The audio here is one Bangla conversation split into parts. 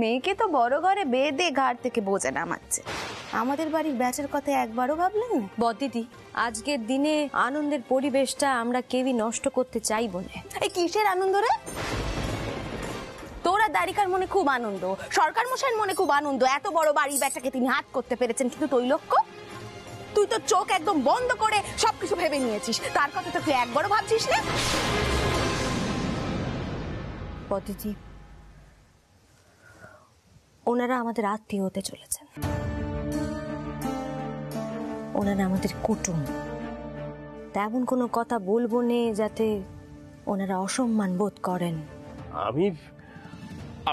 মেয়েকে তো বড় ঘরে বেঁধে ঘাট থেকে বোঝা নামাচ্ছে, আমাদের বাড়ির ব্যাচের কথা একবারও ভাবলেন না? বদিদি, আজকের দিনে আনন্দের পরিবেশটা আমরা কেউই নষ্ট করতে চাইবো না। এই কিসের আনন্দ রে? তোরা দারিকার মনে খুব আনন্দ, সরকার মশাইয়ের মনে খুব আনন্দ, এত বড় বাড়ির ব্যাটাকে তিনি হাত করতে পেরেছেন, কিন্তু তৈলক্য তুই তো চোখ একদম বন্ধ করে সবকিছু ভেবে নিয়েছিস, তার কথা তো তুই একবারও ভাবছিস না। বদিদি, ওনারা আমাদের আত্মীয় হতে চলেছেন, ওনারা আমাদের কুটুম, তেমন কোনো কথা বলবো না যাতে ওনারা অসম্মান বোধ করেন। আমি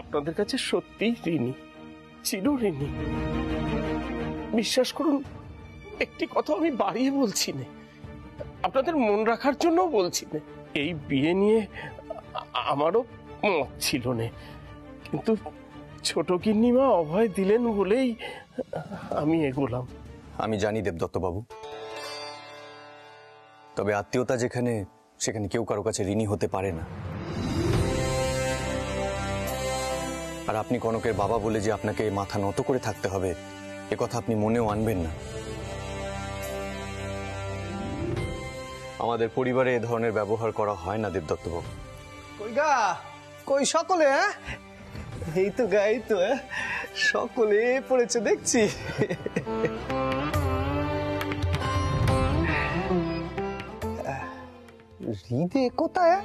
আপনাদের কাছে সত্যিই ঋণী, চির ঋণী। বিশ্বাস করুন, একটি কথা আমি বাড়িয়ে বলছি না, আপনাদের মন রাখার জন্য বলছি না। এই বিয়ে নিয়ে আমারও মত ছিল না, কিন্তু ছোট গিন্নিমা অভয় দিলেন বলেই আমি এগোলাম। আমি জানি দেবদত্ত বাবু, তবে আত্মীয়তা যেখানে, সেখানে কেউ কারো কাছে ঋণী হতে পারে না। আর আপনি কনকের বাবা বলে যে আপনাকে মাথা নত করে থাকতে হবে, এ কথা আপনি মনেও আনবেন না। আমাদের পরিবারে এ ধরনের ব্যবহার করা হয় না দেবদত্ত বাবু। কই গা, কই সকলে? এই তো গা, এই তো সকলে পড়েছে দেখছি। হৃদে কোথায়?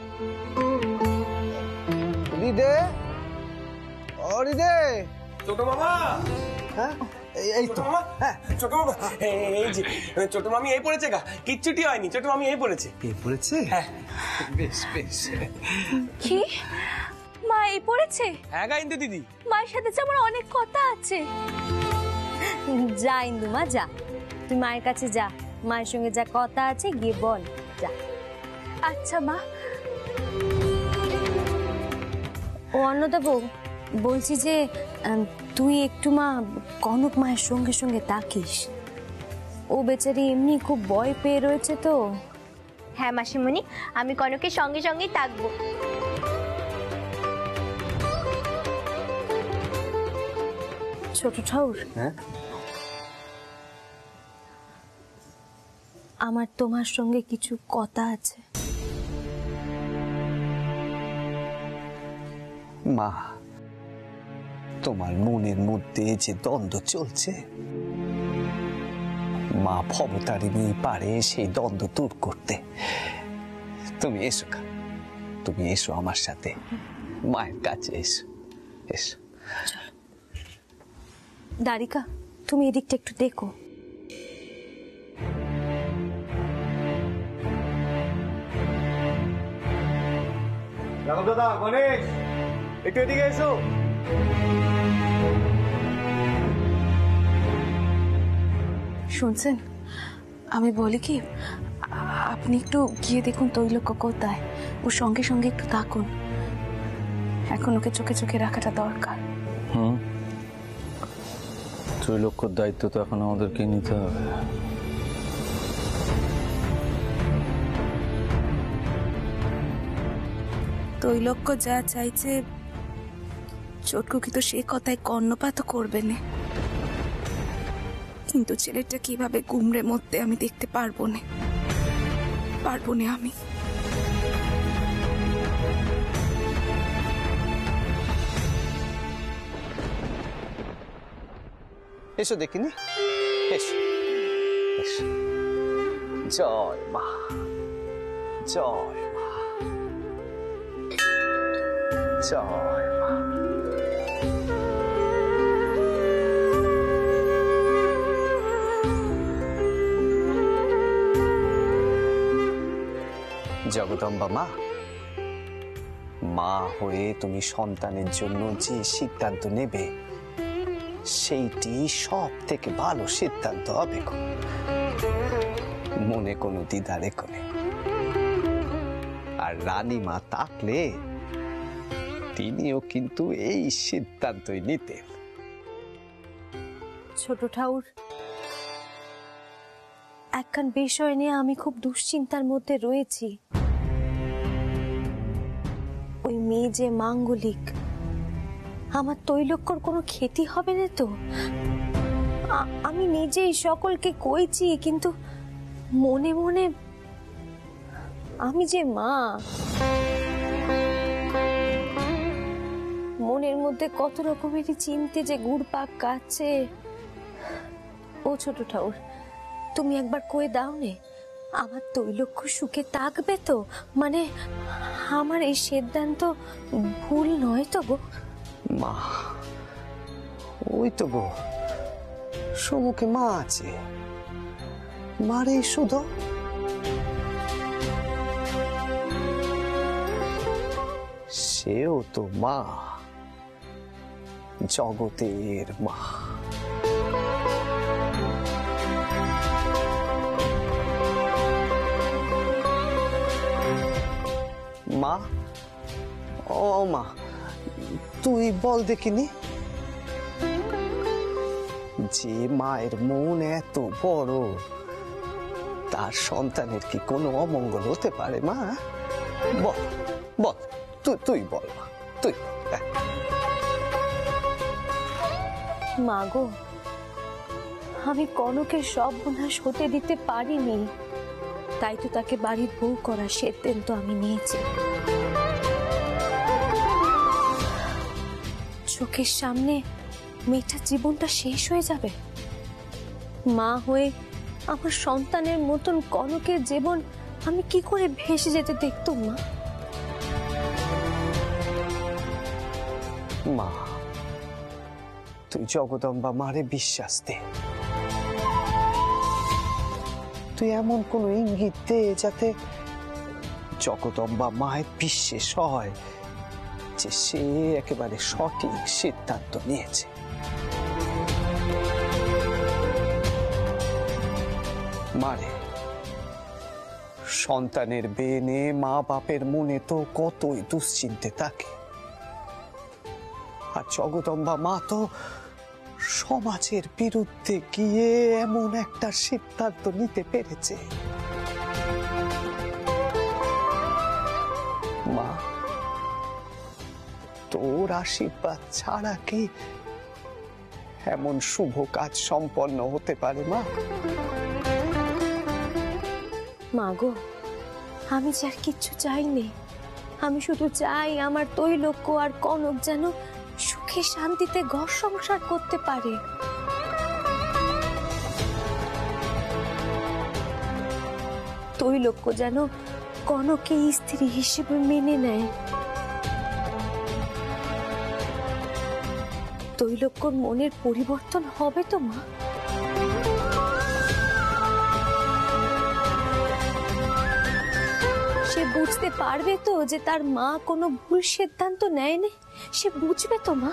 হৃদে, ও হৃদে। ছোট মামা, হ্যাঁ এই তো ছোট মামা, এই যে ছোট মামি এই পড়েছে গা, কিচ্ছুটি হয়নি, ছোট মামি এই পড়েছে। এই পড়েছে? হ্যাঁ, বেশ বেশ। কি মা এই পড়েছে? হ্যাঁ গা ইন্দু দিদি, মায়ের সাথে যে আমার অনেক কথা আছে। যা ইন্দু মা, যা, তুই মায়ের কাছে যা, মায়ের সঙ্গে যা কথা আছে গিয়ে বল, যা। আচ্ছা মা। ও অন্নদা বউ, বলছি যে তুই একটু মা কনক মায়ের সঙ্গে সঙ্গে তাকিস, ও বেচারি এমনি খুব ভয় পেয়ে রয়েছে তো। হ্যাঁ মাসিমণি, আমি কনকের সঙ্গে সঙ্গেই থাকবো। ছোট ঠাউর, হ্যাঁ আমার তোমার সঙ্গে কিছু কথা আছে। মা, তোমার মনের মধ্যে যে দ্বন্দ্ব চলছে, মা ভবতারিণী পারে সেই দ্বন্দ্ব দূর করতে। তুমি এসো, তুমি এসো আমার সাথে, মায়ের কাছে এসো, এসো। দারিকা, তুমি এদিকটা একটু দেখো। দাদা, গণেশ, একটু এদিকে এসো। শুনছেন, আমি বলি কি, আপনি একটু গিয়ে দেখুন তৈলক্য কোথায়, ওর সঙ্গে সঙ্গে একটু থাকুন, এখন ওকে চোখে চোখে রাখাটা দরকার। ত্রৈলোক্যর দায়িত্ব তো এখন আমাদেরকে নিতে হবে। তৈলক্য যা চাইছে চটকুকি তো সে কথায় কর্ণপাত করবে না, কিন্তু ছেলেটা কিভাবে গুমড়ে মরতে আমি দেখতে পারবো না আমি। এসো দেখিনি, এসো এসো। জয় মা, জয় মা, জয় মা। জগদম্বা মা, মা হয়ে তুমি সন্তানের জন্য যে সিদ্ধান্ত নেবে সেইটি সব থেকে ভালো সিদ্ধান্ত হবে, মনে কোনো দ্বিধা রেখো না। আর রানীমা থাকলে তিনিও কিন্তু এই সিদ্ধান্তই নিতেন। ছোট ঠাউর, একখান বিষয় নিয়ে আমি খুব দুশ্চিন্তার মধ্যে রয়েছি। ওই মেয়ে যে মাঙ্গলিক, আমার তৈলক্যর কোনো ক্ষতি হবে না তো? আমি নিজেই সকলকে কইছি, কিন্তু মনে মনে আমি যে মা, মনের মধ্যে কত রকমেরই চিন্তে যে ঘুরপাক কাচ্ছে। ও ছোট ঠাউর, তুমি একবার কয়ে দাও নে, আমার তৈলক্য সুখে থাকবে তো? মানে আমার এই সিদ্ধান্ত ভুল নয় তো গো? মা, ওই তো গো, সমুখে মা আছে, মারে শুধু। সেও তো মা, জগতের মা। মা, ও মা, তুই বল দেখিনি, যে মায়ের মন এত বড়, তার সন্তানের কি কোনো অমঙ্গল হতে পারে? মা বল, বল, তুই বল মা, তুই বল। মা গো, আমি কনকের সব গুনাহ হতে দিতে পারিনি, তাই তো তাকে বাড়ির বউ করার সিদ্ধান্ত আমি নিয়েছি। চোখের সামনে মেয়েটার জীবনটা শেষ হয়ে যাবে, মা হয়ে আমার সন্তানের মতন কনকের জীবন আমি কি করে ভেসে যেতে দেখতাম? মা, মা, তুই জগদম্বা মারে বিশ্বাস দে, তুই এমন কোন ইঙ্গিত দে যাতে জগদম্বা মায়ের বিশ্বাস হয় যে সে একেবারে সঠিক সিদ্ধান্ত নিয়েছে। মারে, সন্তানের বেনে মা বাপের মনে তো কতই দুশ্চিন্তে থাকে, আর জগদম্বা মা তো সমাজের বিরুদ্ধে গিয়ে এমন একটা সিদ্ধান্ত নিতে পেরেছে। মা, তোর আশীর্বাদ ছাড়া কি এমন শুভ কাজ সম্পন্ন হতে পারে? মা, মা গো, আমি যে আর কিচ্ছু চাইনি, আমি শুধু চাই আমার তৈলক্য আর কনক যেন সুখে শান্তিতে ঘর সংসার করতে পারে। তৈলক্য যেন কনককে স্ত্রী হিসেবে মেনে নেয়। তৈলক্যর মনের পরিবর্তন হবে তো মা? সে বুঝতে পারবে তো যে তার মা কোনো ভুল সিদ্ধান্ত নেয়নি? সে বুঝবে তো মা?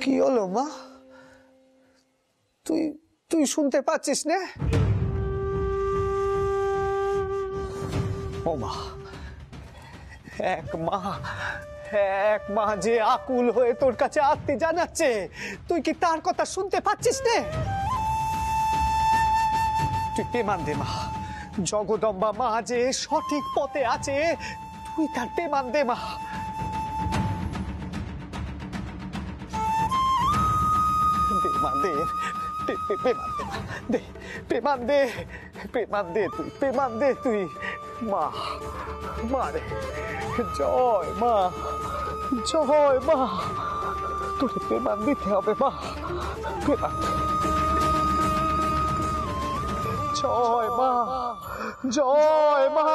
কি হলো মা? তুই শুনতে পাচ্ছিস না? ও মা, এক মা যে আকুল হয়ে তোর কাছে আত্মী জানাচ্ছে, তুই কি তার কথা শুনতে পাচ্ছিস না? তুই পেমান দে মা, জগদম্বা মা যে সঠিক পথে আছে, তুই তার পেমান দে মা। পেমান দে তুই মা। মারে, জয় মা, জয় মা, তোকে পেমান দিতে হবে মা, পেমান। জয় মা, জয় মা।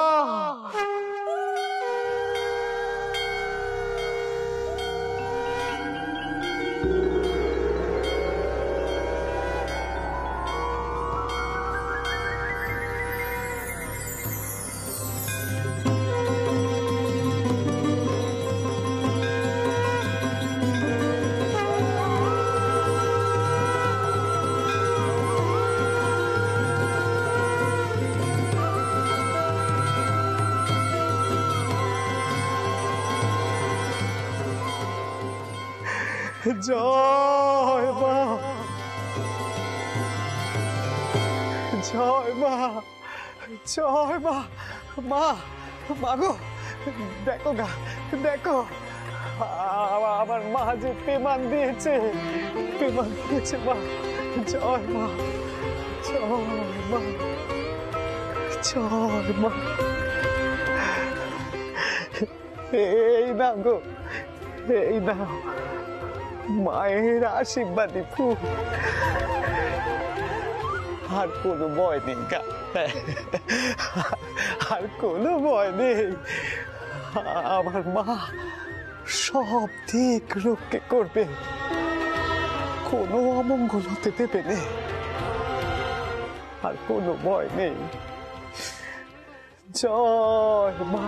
জয় মা, জয় মা, জয় মা। মা, মাগো দেখো গা, দেখো আমার মা যে পেমান দিয়েছে, পেমান দিয়েছে মা। জয় মা, জয় মা, জয় মা। এই নাও গো, এই নাও মায়ের আশীর্বাদী ফুল। আর কোনো ভয় নেই গা, আর কোনো ভয় নেই। আমার মা সব দিক রক্ষে করবে, কোনো অমঙ্গল হতে দেবে না, আর কোনো ভয় নেই। জয় মা,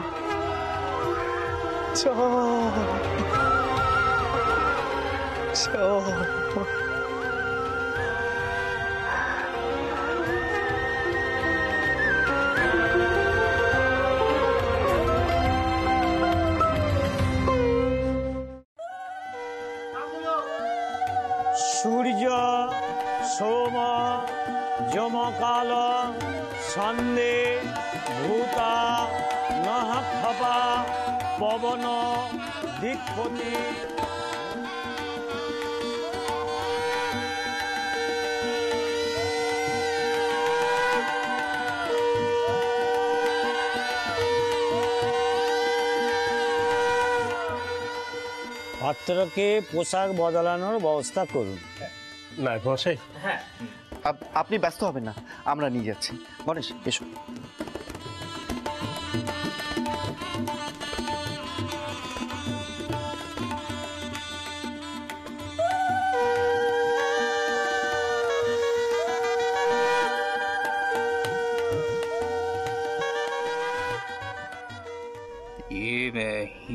জয়, জয় মা। সূর্য সোম যমকাল সন্ধে ভূতা নহক্ষপা পবন দিকপতি। পাত্রকে পোশাক বদলানোর ব্যবস্থা করুন। না মশাই, আপনি ব্যস্ত হবেন না, আমরা নিয়ে যাচ্ছি। গণেশ এসো।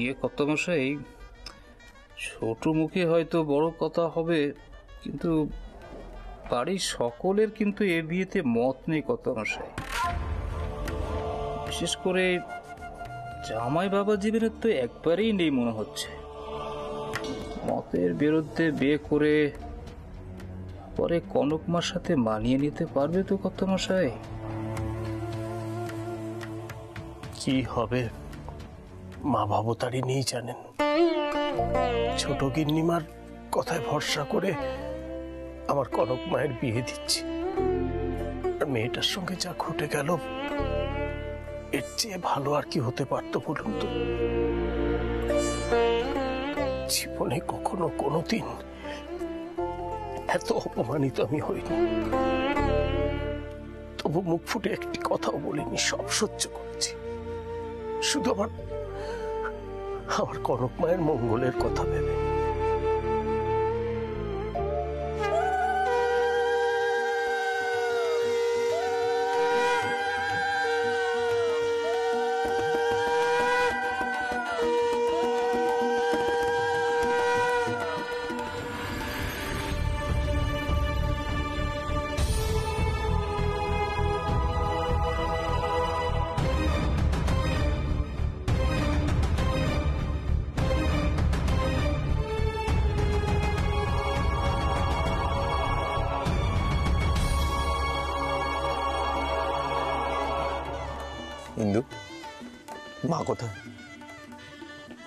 ইয়ে কত মশাই, ছোট মুখে হয়তো বড় কথা হবে, কিন্তু বাড়ির সকলের কিন্তু এ বিয়েতে মত নেই কত মশাই। বিশেষ করে জামাই বাবা জীবনের তো একবারেই নেই মনে হচ্ছে। মতের বিরুদ্ধে বিয়ে করে পরে কনক মার সাথে মানিয়ে নিতে পারবে তো কত মশাই? কি হবে মা বাবু তারই নেই জানেন। ছোট গিন্নিমার কথায় ভরসা করে আমার কনক মায়ের বিয়ে দিচ্ছি, আর মেয়েটার সঙ্গে যা ঘটে গেল এর চেয়ে ভালো আর কি হতে পারতো বলুন তো। জীবনে কখনো কোনোদিন এত অপমানিত আমি হইনি, তবু মুখ ফুটে একটি কথাও বলিনি, সব সহ্য করেছি। শুধু আমার কনক মায়ের মঙ্গলের কথা ভেবে। ইন্দু, মা কোথায়?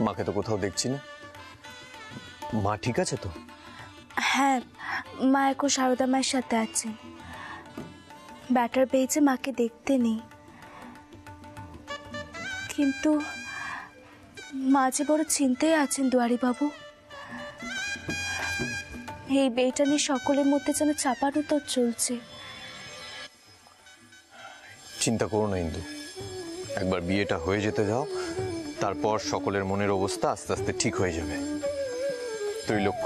মাকে তো কোথাও দেখছি না। মা ঠিক আছে তো? হ্যাঁ, মা এখন সারদা মায়ের সাথে আছে। ব্যাটার পেয়েছে মাকে দেখতে নেই, কিন্তু মা যে বড় চিন্তায় আছেন দুয়ারি বাবু। এই বিয়েটা নিয়ে সকলের মধ্যে যেন চাপার উত্তর চলছে। চিন্তা করো না ইন্দু, একবার বিয়েটা হয়ে যেতে যাও, তারপর সকলের মনের অবস্থা আস্তে আস্তে ঠিক হয়ে যাবে। ত্রৈলোক্য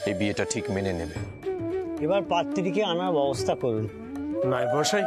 এই বিয়েটা ঠিক মেনে নেবে। এবার পাত্রীকে আনার ব্যবস্থা করুন। নাই বসাই,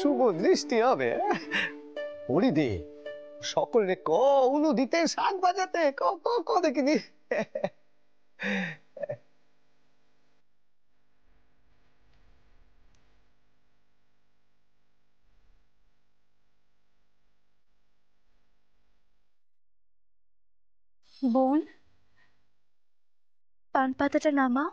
শুভ দৃষ্টি হবে। হরি দে সকলে ক উলু দিতে, শাক বাজাতে, ক ক ক দেখিনি। বোন, পান পাতাটা নামাও।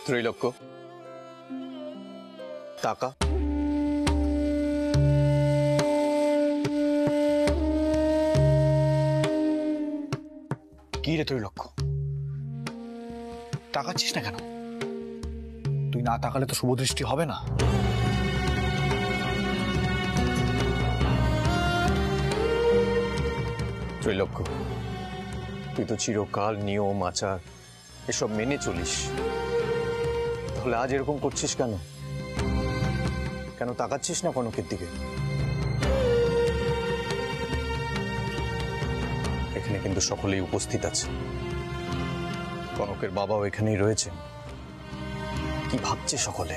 ত্রৈলোক্য, টাকা। কি রে ত্রৈলোক্য, তাকাচ্ছিস না কেন? তুই না তাকালে তো শুভদৃষ্টি হবে না। ত্রৈলোক্য, তুই তো চিরকাল নিয়ম আচার এসব মেনে চলিস, তাহলে আজ এরকম করছিস কেন? কেন তাকাচ্ছিস না কনকের দিকে? এখানে কিন্তু সকলেই উপস্থিত আছে, কনকের বাবাও এখানেই রয়েছেন। কি ভাবছে সকলে?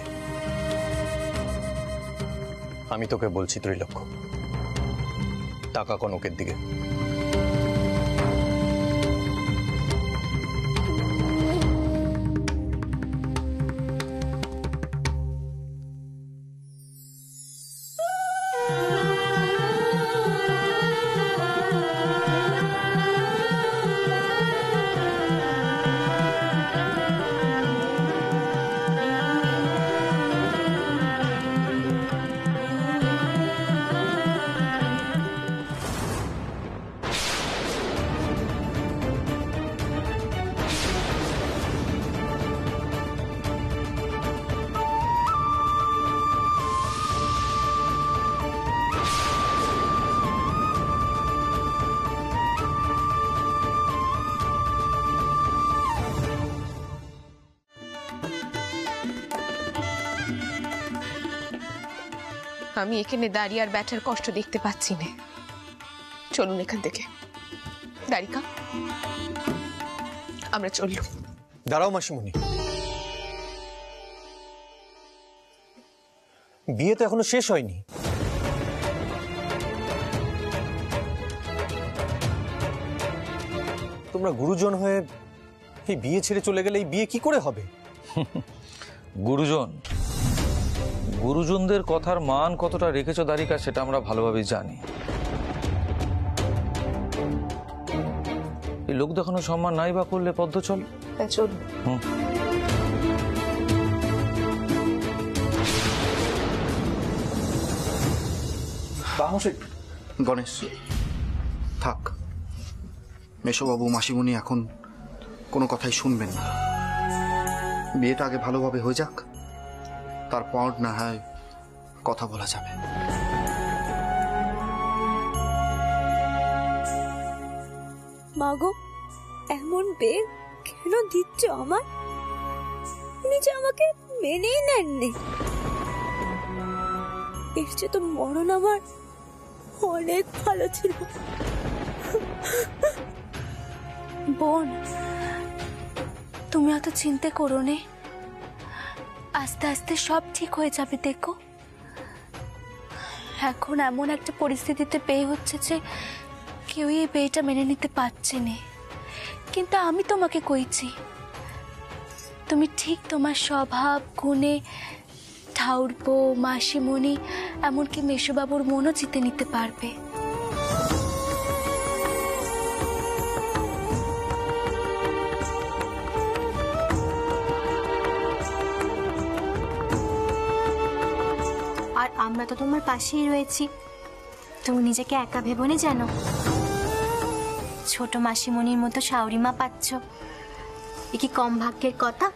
আমি তোকে বলছি ত্রৈলোক্য, তাকা কনকের দিকে। আমি এখানে দাঁড়িয়ে আর ব্যাটার কষ্ট দেখতে পাচ্ছি না। চলুন এখান থেকে। দাঁড়িকা, আমরা চললুম। দাঁড়াও মাসিমণি, বিয়ে তো এখনো শেষ হয়নি। তোমরা গুরুজন হয়ে এই বিয়ে ছেড়ে চলে গেলে এই বিয়ে কি করে হবে? গুরুজনদের কথার মান কতটা রেখেছো দারিকা, সেটা আমরা ভালোভাবে জানি। এই লোক দেখানো সম্মান নাই বা করলে পদ্ম চল। চলুন। গণেশ থাক, মেশোবাবু মাসিমণি এখন কোনো কথাই শুনবেন না। বিয়েটা আগে ভালোভাবে হয়ে যাক, তারপর না হয় কথা বলা যাবে। মাগো, এমন বেগ কেন দিচ্ছ আমার? নিজে আমাকে মেনেই নেননি। এর চেয়ে তো মরণ আমার অনেক ভালো ছিল। বোন, তুমি অত চিন্তা করো নে, আস্তে আস্তে সব ঠিক হয়ে যাবে। দেখো, এখন এমন একটা পরিস্থিতিতে বিয়ে হচ্ছে যে কেউই এই বিয়েটা মেনে নিতে পারছে না। কিন্তু আমি তোমাকে কইছি, তুমি ঠিক তোমার স্বভাব গুণে ঠাউরপো, মাসিমণি, এমনকি মেশোবাবুর মনও জিতে নিতে পারবে। আর আমরা তো তোমার পাশেই রয়েছি। তুমি নিজেকে একা ভেবো না জানো, ছোট মাসিমণির মতো শাওরিমা পাচ্ছ, এ কি কম ভাগ্যের কথা?